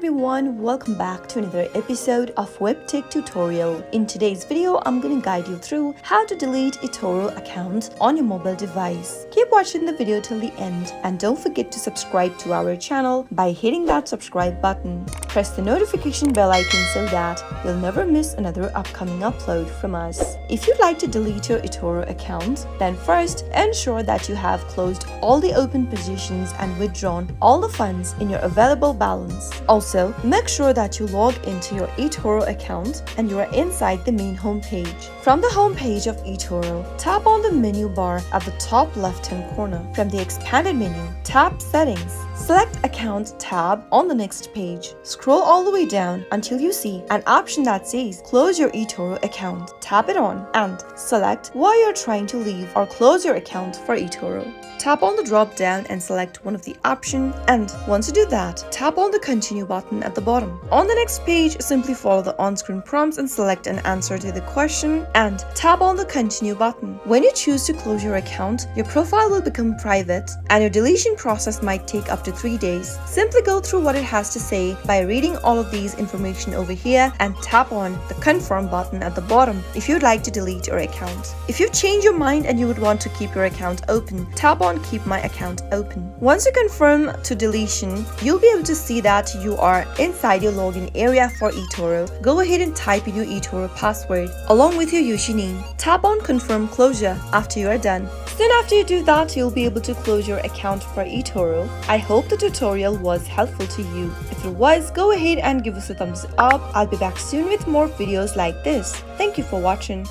everyone, welcome back to another episode of Webtech Tutorial. In today's video, I'm going to guide you through how to delete eToro account on your mobile device. Keep watching the video till the end and don't forget to subscribe to our channel by hitting that subscribe button. Press the notification bell icon so that you'll never miss another upcoming upload from us. If you'd like to delete your eToro account, then first ensure that you have closed all the open positions and withdrawn all the funds in your available balance. Also, make sure that you log into your eToro account and you are inside the main home page. From the home page of eToro, tap on the menu bar at the top left-hand corner. From the expanded menu, tap Settings. Select Account tab on the next page. Scroll all the way down until you see an option that says Close your eToro account. Tap it on and select why you're trying to leave or close your account for eToro. Tap on the drop down and select one of the options, and once you do that, tap on the Continue button at the bottom. On the next page, simply follow the on-screen prompts and select an answer to the question and tap on the Continue button. When you choose to close your account, your profile will become private and your deletion process might take up to 3 days. Simply go through what it has to say by reading all of these information over here and tap on the Confirm button at the bottom if you'd like to delete your account. If you've changed your mind and you would want to keep your account open, tap on Keep My Account Open. Once you confirm to deletion, you'll be able to see that you are inside your login area for eToro. Go ahead and type in your eToro password along with your username. Tap on Confirm Closure after you are done. Soon after you do that, you'll be able to close your account for eToro. I hope the tutorial was helpful to you. If it was, go ahead and give us a thumbs up. I'll be back soon with more videos like this. Thank you for watching.